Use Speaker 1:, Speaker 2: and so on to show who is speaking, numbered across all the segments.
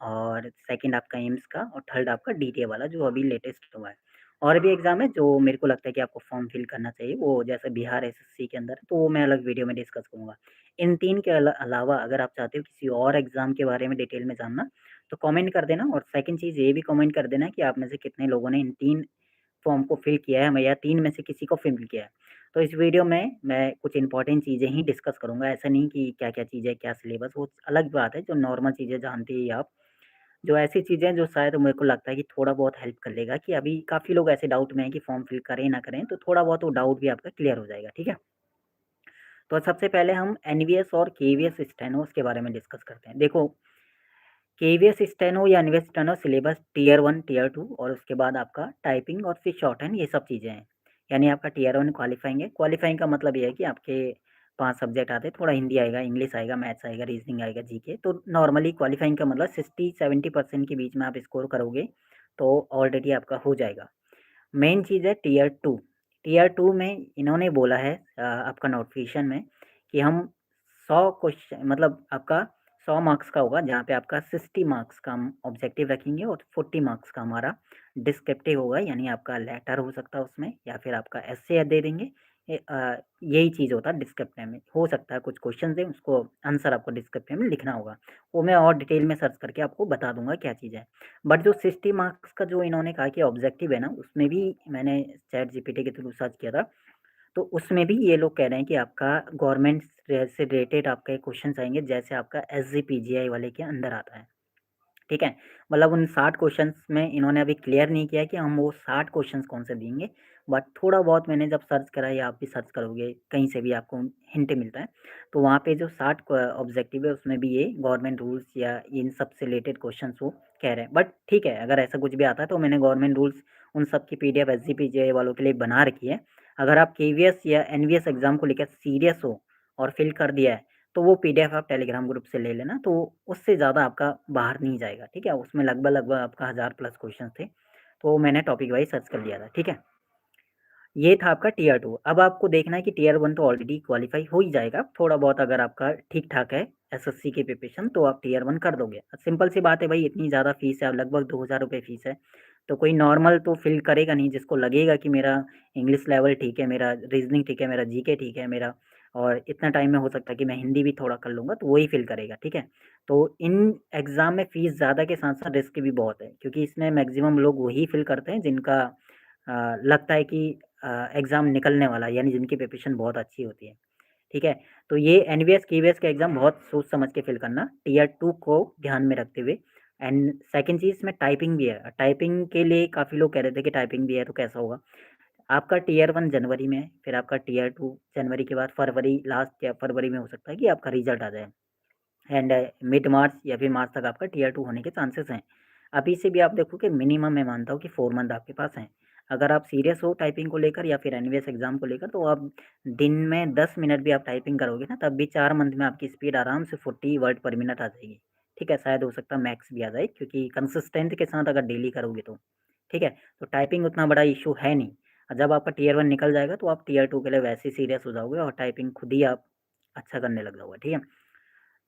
Speaker 1: और सेकंड आपका एम्स का और थर्ड आपका डीटीए वाला जो अभी लेटेस्ट हुआ है। और भी एग्ज़ाम है जो मेरे को लगता है कि आपको फॉर्म फिल करना चाहिए, वो जैसे बिहार एसएससी के अंदर, तो वो मैं अलग वीडियो में डिस्कस करूँगा। इन 3 के अलावा अगर आप चाहते हो किसी और एग्ज़ाम के बारे में डिटेल में जानना, तो कमेंट कर देना। और सेकंड चीज़ ये भी कमेंट कर देना कि आप में से कितने लोगों ने इन 3 फॉर्म को फिल किया है या 3 में से किसी को फिल किया है। तो इस वीडियो में मैं कुछ इम्पोर्टेंट चीज़ें ही डिस्कस करूँगा, ऐसा नहीं कि क्या-क्या चीज़ें, क्या सिलेबस, वो अलग बात है, जो नॉर्मल चीज़ें जानते ही आप। जो ऐसी चीज़ें जो शायद मेरे को लगता है कि थोड़ा बहुत हेल्प कर लेगा, कि अभी काफ़ी लोग ऐसे डाउट में हैं कि फॉर्म फिल करें ना करें, तो थोड़ा बहुत वो डाउट भी आपका क्लियर हो जाएगा, ठीक है? तो सबसे पहले हम एनवीएस और केवीएस स्टेनोस के बारे में डिस्कस करते हैं। देखो, केवीएस स्टेनो या NVS steno syllabus tier 1, tier 2 और उसके बाद आपका टाइपिंग और फिर शॉर्टहैंड, ये सब चीज़ें हैं। यानी आपका टियर 1 क्वालिफाइंग है। क्वालिफाइंग का मतलब ये है कि आपके 5 सब्जेक्ट आते हैं, थोड़ा हिंदी आएगा, इंग्लिश आएगा, मैथ्स आएगा, रीजनिंग आएगा, जीके। तो नॉर्मली क्वालिफाइंग का मतलब 60-70% के बीच में आप स्कोर करोगे, तो ऑलरेडी आपका हो जाएगा। मेन चीज़ है टियर 2। टियर 2 में इन्होंने बोला है आपका नोटिफिकेशन में कि हम 100 क्वेश्चन, मतलब आपका 100 मार्क्स का होगा, जहाँ पे आपका 60 मार्क्स का हम ऑब्जेक्टिव रखेंगे और 40 मार्क्स का हमारा डिस्क्रिप्टिव होगा, यानी आपका लेटर हो सकता है उसमें, या फिर आपका एस्से दे देंगे। यही चीज़ होता है डिस्क्रिप्टिव में। हो सकता है कुछ क्वेश्चन दें, उसको आंसर आपको डिस्क्रिप्टिव में लिखना होगा। वो मैं और डिटेल में सर्च करके आपको बता दूंगा क्या चीज़ है। बट जो 60 मार्क्स का जो इन्होंने कहा कि ऑब्जेक्टिव है ना, उसमें भी मैंने चैट जीपीटी के थ्रू सर्च किया था, तो उसमें भी ये लोग कह रहे हैं कि आपका गवर्नमेंट से रिलेटेड आपके क्वेश्चंस आएंगे, जैसे आपका एसजीपीजीआई वाले के अंदर आता है, ठीक है? मतलब उन 60 क्वेश्चंस में इन्होंने अभी क्लियर नहीं किया कि हम वो 60 क्वेश्चंस कौन से देंगे, बट थोड़ा बहुत मैंने जब सर्च करा, या आप भी सर्च करोगे, कहीं से भी आपको हिंट मिलता है, तो वहाँ पे जो 60 ऑब्जेक्टिव है, उसमें भी ये गवर्नमेंट रूल्स या इन सब से रिलेटेड क्वेश्चंस वो कह रहे हैं। बट ठीक है, अगर ऐसा कुछ भी आता है तो मैंने गवर्नमेंट रूल्स उन सब की पीडीएफ एसजीपीजीआई वालों के लिए बना रखी है। अगर आप केवीएस या एनवीएस एग्जाम को लेकर सीरियस हो और फिल कर दिया है, तो वो पीडीएफ आप टेलीग्राम ग्रुप से ले लेना, तो उससे ज़्यादा आपका बाहर नहीं जाएगा, ठीक है? उसमें लगभग आपका 1000 प्लस क्वेश्चन थे, तो मैंने टॉपिक वाइज सर्च कर लिया था, ठीक है? ये था आपका टियर 2। अब आपको देखना है कि टियर 1 तो ऑलरेडी क्वालिफाई हो ही जाएगा, थोड़ा बहुत अगर आपका ठीक-ठाक है एसएससी की प्रिपरेशन, तो आप टियर 1 कर दोगे। सिंपल सी बात है भाई, इतनी ज़्यादा फीस है, लगभग 2000 रुपए फीस है, तो कोई नॉर्मल तो फ़िल करेगा नहीं, जिसको लगेगा कि मेरा इंग्लिश लेवल ठीक है, मेरा रीज़निंग ठीक है, मेरा जीके ठीक है, मेरा और इतना टाइम में हो सकता है कि मैं हिंदी भी थोड़ा कर लूँगा, तो वही फ़िल करेगा, ठीक है? तो इन एग्ज़ाम में फ़ीस ज़्यादा के साथ-साथ रिस्क भी बहुत है, क्योंकि इसमें मैक्सिमम लोग वही फ़िल करते हैं जिनका लगता है कि एग्ज़ाम निकलने वाला है, यानी जिनकी प्रिपरेशन बहुत अच्छी होती है, ठीक है? तो ये एनवीएस, केवीएस का एग्ज़ाम बहुत सोच समझ के फ़िल करना, टियर 2 को ध्यान में रखते हुए। एंड सेकंड चीज़ इसमें टाइपिंग भी है। टाइपिंग के लिए काफ़ी लोग कह रहे थे कि टाइपिंग भी है तो कैसा होगा? आपका टियर 1 जनवरी में है, फिर आपका टियर 2 जनवरी के बाद फरवरी, लास्ट या फरवरी में हो सकता है कि आपका रिज़ल्ट आ जाए। एंड मिड मार्च या फिर मार्च तक आपका टियर 2 होने के चांसेस हैं। अभी से भी आप देखो कि मिनिमम मैं मानता हूँ कि 4 मंथ आपके पास हैं। अगर आप सीरियस हो टाइपिंग को लेकर या फिर एनवीएस एग्ज़ाम को लेकर, तो आप दिन में 10 मिनट भी आप टाइपिंग करोगे ना, तब भी 4 मंथ में आपकी स्पीड आराम से 40 वर्ड पर मिनट आ जाएगी। ठीक है? शायद हो सकता है मैक्स भी आ जाए, क्योंकि कंसिस्टेंट के साथ अगर डेली करोगे तो। ठीक है? तो टाइपिंग उतना बड़ा इश्यू है नहीं। जब आपका टियर 1 निकल जाएगा, तो आप टियर 2 के लिए वैसे ही सीरियस हो जाओगे और टाइपिंग खुद ही आप अच्छा करने लग जाओगे। ठीक है?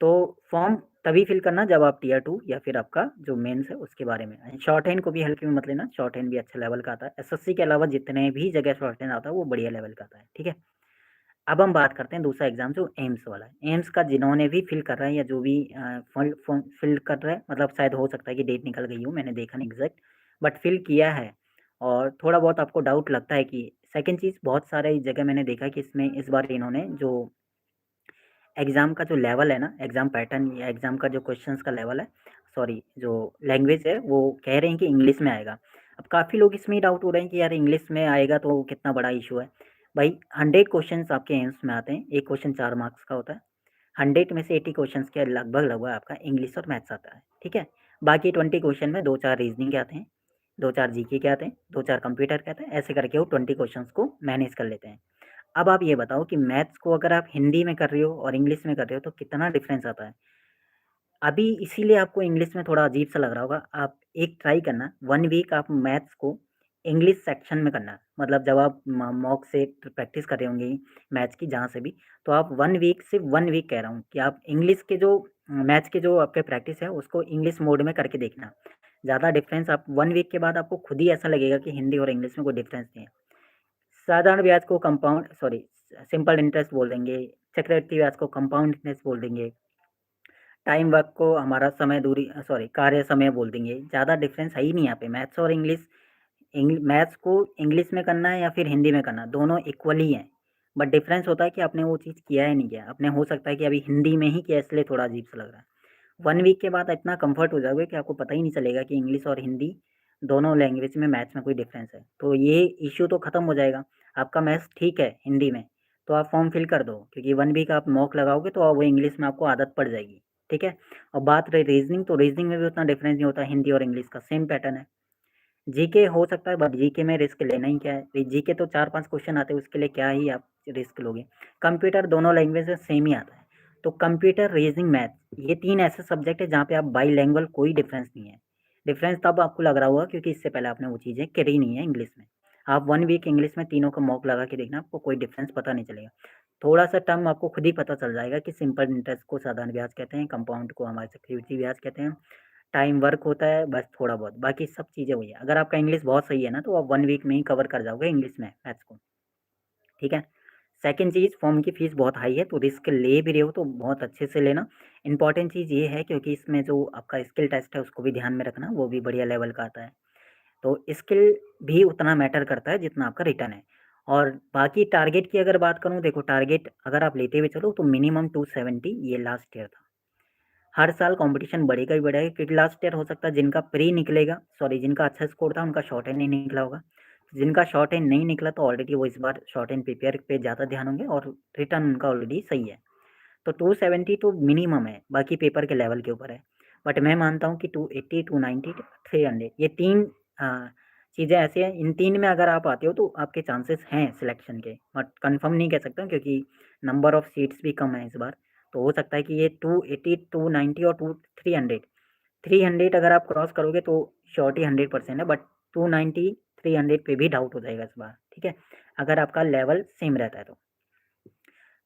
Speaker 1: तो फॉर्म तभी फिल करना जब आप टियर 2 या फिर आपका जो मेंस है उसके बारे में। शॉर्ट हैंड को भी हल्के में मत लेना, शॉर्ट हैंड भी अच्छे लेवल का आता है। एसएससी के अलावा जितने भी जगह शॉर्ट हैंड आता है वो बढ़िया लेवल का आता है, ठीक है? अब हम बात करते हैं दूसरा एग्जाम जो एम्स वाला है। एम्स का जिन्होंने भी फिल कर रहा है या जो भी फिल कर रहा है, मतलब शायद हो सकता है कि डेट निकल गई हो, मैंने देखा नहीं एग्जैक्ट, बट फिल किया है और थोड़ा बहुत आपको डाउट लगता है कि सेकंड चीज़, बहुत सारे जगह मैंने देखा कि इसमें इस बार इन्होंने जो एग्ज़ाम का जो लेवल है ना, एग्ज़ाम पैटर्न या एग्ज़ाम का जो क्वेश्चंस का लेवल है, सॉरी जो लैंग्वेज है, वो कह रहे हैं कि इंग्लिश में आएगा। अब काफ़ी लोग इसमें ही डाउट हो रहे हैं कि यार इंग्लिश में आएगा तो कितना बड़ा इशू है। भाई 100 क्वेश्चंस आपके एम्स में आते हैं, एक क्वेश्चन 4 मार्क्स का होता है। 100 में से 80 क्वेश्चंस के लगभग आपका इंग्लिश और मैथ्स आता है, ठीक है? बाकी 20 क्वेश्चन में 2-4 रीज़निंग के आते हैं, 2-4 जीके के आते हैं, 2-4 कंप्यूटर के आते हैं, ऐसे करके वो 20 क्वेश्चंस को मैनेज कर लेते हैं। अब आप ये बताओ कि मैथ्स को अगर आप हिंदी में कर रहे हो और इंग्लिश में कर रहे हो, तो कितना डिफरेंस आता है? अभी इसीलिए आपको इंग्लिश में थोड़ा अजीब सा लग रहा होगा। आप एक ट्राई करना, 1 वीक आप मैथ्स को इंग्लिश सेक्शन में करना है। मतलब जब आप मॉक से प्रैक्टिस कर रहे होंगे मैथ्स की जहाँ से भी, तो आप 1 वीक, सिर्फ़ 1 वीक कह रहा हूँ कि आप इंग्लिश के जो मैथ्स के जो आपके प्रैक्टिस है उसको इंग्लिश मोड में करके देखना। ज़्यादा डिफ़रेंस आप 1 वीक के बाद आपको खुद ही ऐसा लगेगा कि हिंदी और इंग्लिश में कोई डिफ़रेंस नहीं है। साधारण ब्याज को सिंपल इंटरेस्ट बोल देंगे, चक्रवृद्धि ब्याज को कंपाउंड इंटरेस्ट बोल देंगे, टाइम वर्क को हमारा कार्य समय बोल देंगे। ज़्यादा डिफ़रेंस है ही नहीं यहाँ पे। मैथ्स और मैथ्स को इंग्लिश में करना है या फिर हिंदी में करना है, दोनों इक्वल ही हैं। बट डिफ़रेंस होता है कि आपने वो चीज़ किया है नहीं किया। आपने हो सकता है कि अभी हिंदी में ही किया इसलिए थोड़ा अजीब-सा लग रहा है। 1 वीक के बाद इतना कम्फ़र्ट हो जाओगे कि आपको पता ही नहीं चलेगा कि इंग्लिश और हिंदी दोनों लैंग्वेज में मैथ्स में कोई डिफ़रेंस है। तो ये इश्यू तो ख़त्म हो जाएगा। आपका मैथ्स ठीक है हिंदी में, तो आप फ़ॉर्म फिल कर दो क्योंकि 1 वीक आप मॉक लगाओगे तो वो इंग्लिश में आपको आदत पड़ जाएगी, ठीक है? और बात रही रीज़निंग, तो रीज़निंग में भी उतना डिफ़रेंस नहीं होता, हिंदी और इंग्लिश का सेम पैटर्न है। जीके हो सकता है बट जीके में रिस्क लेना ही क्या है? जीके तो 4-5 क्वेश्चन आते हैं उसके लिए क्या ही आप रिस्क लोगे। कंप्यूटर दोनों लैंग्वेज में सेम ही आता है। तो कंप्यूटर, रीज़निंग, मैथ ये 3 ऐसे सब्जेक्ट है जहाँ पे आप बाइलैंग्युअल कोई डिफरेंस नहीं है। डिफरेंस तब आपको लग रहा होगा क्योंकि इससे पहले आपने वो चीज़ें करी नहीं है इंग्लिश में। आप 1 वीक इंग्लिश में तीनों का मॉक लगा के देखना, आपको कोई डिफरेंस पता नहीं चलेगा। थोड़ा-सा टर्म आपको खुद ही पता चल जाएगा कि सिंपल इंटरेस्ट को साधारण ब्याज कहते हैं, कंपाउंड को हमारे चक्रवृद्धि ब्याज कहते हैं। टाइम वर्क होता है बस थोड़ा बहुत, बाकी सब चीज़ें वही है। अगर आपका इंग्लिश बहुत सही है ना, तो आप 1 वीक में ही कवर कर जाओगे इंग्लिश में मैथ्स को, ठीक है? सेकंड चीज़, फॉर्म की फ़ीस बहुत हाई है, तो रिस्क ले भी रहे हो तो बहुत अच्छे से लेना। इम्पोर्टेंट चीज़ ये है क्योंकि इसमें जो आपका स्किल टेस्ट है उसको भी ध्यान में रखना, वो भी बढ़िया लेवल का आता है। तो स्किल भी उतना मैटर करता है जितना आपका रिटर्न है। और बाकी टारगेट की अगर बात करूँ, देखो टारगेट अगर आप लेते हुए चलो तो मिनिमम 270 ये लास्ट ईयर था। हर साल कंपटीशन बढ़ेगा ही बढ़ेगा क्योंकि लास्ट ईयर हो सकता है जिनका प्री निकलेगा, जिनका अच्छा स्कोर था उनका शॉर्ट हैंड नहीं निकला होगा। जिनका शॉर्ट हैंड नहीं निकला तो ऑलरेडी वो इस बार शॉर्ट हैंड प्रिपेयर पे ज़्यादा ध्यान होंगे और रिटर्न उनका ऑलरेडी सही है। तो 270 तो मिनिमम है, बाकी पेपर के लेवल के ऊपर है। बट मैं मानता हूँ कि 280, 290, 300 ये 3 अ, चीज़ें ऐसी हैं, इन 3 में अगर आप आते हो तो आपके चांसेस हैं सिलेक्शन के, बट कन्फर्म नहीं कह सकता हूँ क्योंकि नंबर ऑफ सीट्स भी कम है इस बार। तो हो सकता है कि ये 280, 290 और 300 300 अगर आप क्रॉस करोगे तो श्योरिटी 100% है, बट 290, 300 पे भी डाउट हो जाएगा इस बार, ठीक है? अगर आपका लेवल सेम रहता है तो।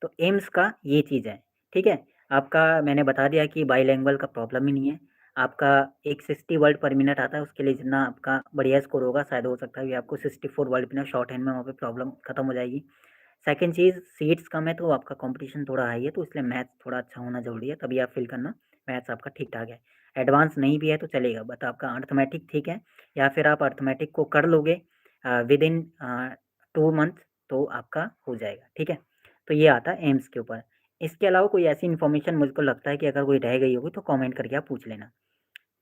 Speaker 1: तो एम्स का ये चीज़ है, ठीक है? आपका मैंने बता दिया कि बाइलैंग्युअल का प्रॉब्लम ही नहीं है। आपका एक 60 वर्ड पर मिनट आता है, उसके लिए जितना आपका बढ़िया स्कोर होगा, शायद हो सकता है कि आपको 64 वर्ड पर मिनट शॉर्ट हैंड में वहाँ पे प्रॉब्लम खत्म हो जाएगी। सेकंड चीज़, सीट्स कम है तो आपका कॉम्पिटिशन थोड़ा हाई है, तो इसलिए मैथ्स थोड़ा अच्छा होना ज़रूरी है, तभी आप फ़िल करना। मैथ्स आपका ठीक-ठाक है। एडवांस नहीं भी है तो चलेगा, बट आपका अर्थमेटिक ठीक है या फिर आप अर्थमेटिक को कर लोगे विदिन 2 मंथ, तो आपका हो जाएगा, ठीक है? तो ये आता है एम्स के ऊपर। इसके अलावा कोई ऐसी इन्फॉर्मेशन मुझको लगता है कि अगर कोई रह गई होगी तो कमेंट करके आप पूछ लेना।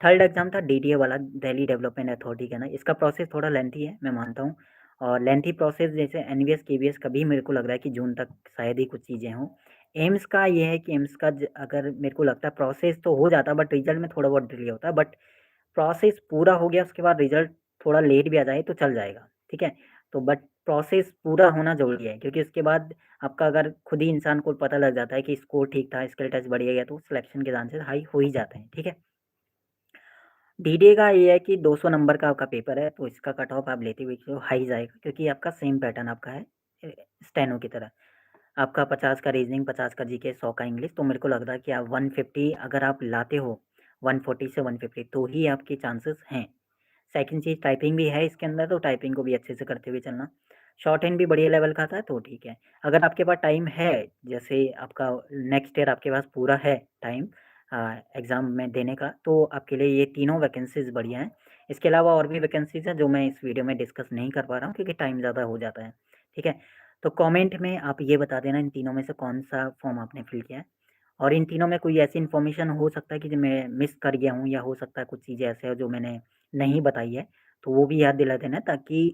Speaker 1: थर्ड एग्ज़ाम था डीडीए वाला, दिल्ली डेवलपमेंट अथॉरिटी का ना, इसका प्रोसेस थोड़ा लेंथी है, मैं मानता हूँ। और लेंथी प्रोसेस जैसे एनवीएस, केवीएस का भी मेरे को लग रहा है कि जून तक शायद ही कुछ चीज़ें हों। एम्स का ये है कि एम्स का अगर मेरे को लगता है प्रोसेस तो हो जाता बट रिजल्ट में थोड़ा बहुत डिले होता है, बट प्रोसेस पूरा हो गया उसके बाद रिजल्ट थोड़ा लेट भी आ जाए तो चल जाएगा, ठीक है? तो बट प्रोसेस पूरा होना ज़रूरी है क्योंकि उसके बाद आपका अगर खुद ही इंसान को पता लग जाता है कि स्कोर ठीक था, स्किल टेस्ट बढ़िया गया तो सिलेक्शन के चांसेस हाई हो ही जाते हैं, ठीक है? डीडीए का ये है कि 200 नंबर का आपका पेपर है, तो इसका कट ऑफ आप लेते हुए चलो हाई जाएगा क्योंकि आपका सेम पैटर्न आपका है स्टेनो की तरह। आपका 50 का रीजनिंग, 50 का जीके, 100 का इंग्लिश, तो मेरे को लग रहा है कि आप 150 अगर आप लाते हो, 140 से 150 तो ही आपके चांसेस हैं। सेकंड चीज़, टाइपिंग भी है इसके अंदर, तो टाइपिंग को भी अच्छे से करते हुए चलना। शॉर्ट हैंड भी बढ़िया लेवल का था तो ठीक है। अगर आपके पास टाइम है, जैसे आपका नेक्स्ट ईयर आपके पास पूरा है टाइम एग्ज़ाम में देने का, तो आपके लिए ये तीनों वैकेंसीज़ बढ़िया हैं। इसके अलावा और भी वैकेंसीज़ हैं जो मैं इस वीडियो में डिस्कस नहीं कर पा रहा हूँ क्योंकि टाइम ज़्यादा हो जाता है, ठीक है? तो कमेंट में आप ये बता देना इन तीनों में से कौन-सा फॉर्म आपने फिल किया है और इन तीनों में कोई ऐसी इन्फॉर्मेशन हो सकता है कि जो मैं मिस कर गया हूँ या हो सकता है कुछ चीज़ें ऐसे हो जो मैंने नहीं बताई है, तो वो भी याद दिला देना ताकि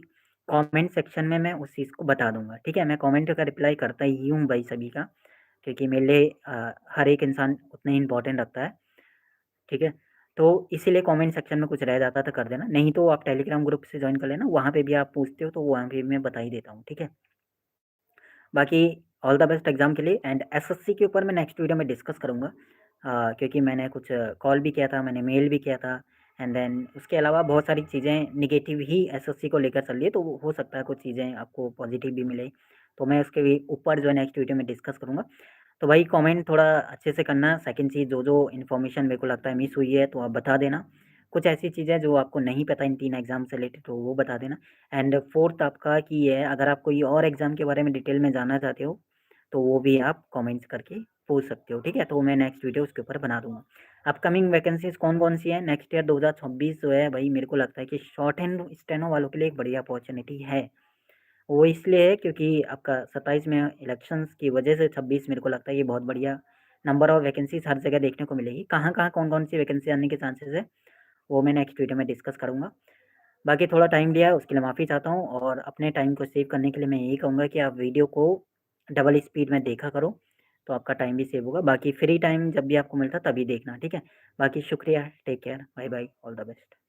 Speaker 1: कमेंट सेक्शन में मैं उस चीज़ को बता दूँगा, ठीक है? मैं कमेंट का रिप्लाई करता ही हूँ भाई सभी का, क्योंकि मेरे लिए हर एक इंसान उतना ही इम्पोर्टेंट रखता है, ठीक है? तो इसीलिए कमेंट सेक्शन में कुछ रह जाता तो कर देना, नहीं तो आप टेलीग्राम ग्रुप से जॉइन कर लेना, वहाँ पे भी आप पूछते हो तो वहाँ पे मैं बता ही देता हूँ, ठीक है? बाकी ऑल द बेस्ट एग्ज़ाम के लिए एंड एसएससी के ऊपर मैं नेक्स्ट वीडियो में डिस्कस करूँगा क्योंकि मैंने कुछ कॉल भी किया था, मैंने मेल भी किया था एंड देन उसके अलावा बहुत सारी चीज़ें नेगेटिव ही एसएससी को लेकर चल रही है, तो हो सकता है कुछ चीज़ें आपको पॉजिटिव भी मिले, तो मैं उसके भी ऊपर जो है नेक्स्ट वीडियो में डिस्कस करूँगा। तो भाई कमेंट थोड़ा अच्छे से करना। सेकंड चीज़, जो इन्फॉर्मेशन मेरे को लगता है मिस हुई है तो आप बता देना। कुछ ऐसी चीज़ें जो आपको नहीं पता इन 3 एग्ज़ाम से रिलेटेड तो वो बता देना। एंड फोर्थ आपका कि ये है, अगर आप कोई और एग्ज़ाम के बारे में डिटेल में जानना चाहते हो, तो वो भी आप कमेंट्स करके पूछ सकते हो, ठीक है? तो मैं नेक्स्ट वीडियो उसके ऊपर बना दूँगा। अपकमिंग वैकेंसीज़ कौन-कौन सी हैं नेक्स्ट ईयर 2026 जो है भाई, मेरे को लगता है कि शॉर्ट हैंड स्टेनो वालों के लिए एक बढ़िया अपॉर्च्युनिटी है। वो इसलिए है क्योंकि आपका 27 में इलेक्शंस की वजह से 26 मेरे को लगता है ये बहुत बढ़िया नंबर ऑफ वैकेंसीज़ हर जगह देखने को मिलेगी। कहाँ-कहाँ, कौन-कौन सी वैकेंसी आने के चांसेस है, वो मैं नेक्स्ट वीडियो में डिस्कस करूँगा। बाकी थोड़ा टाइम लिया उसके लिए माफ़ी चाहता हूँ, और अपने टाइम को सेव करने के लिए मैं यही कहूँगा कि आप वीडियो को डबल स्पीड में देखा करो, तो आपका टाइम भी सेव होगा। बाकी फ्री टाइम जब भी आपको मिलता है तभी देखना, ठीक है? बाकी शुक्रिया, take care, bye bye, all the best.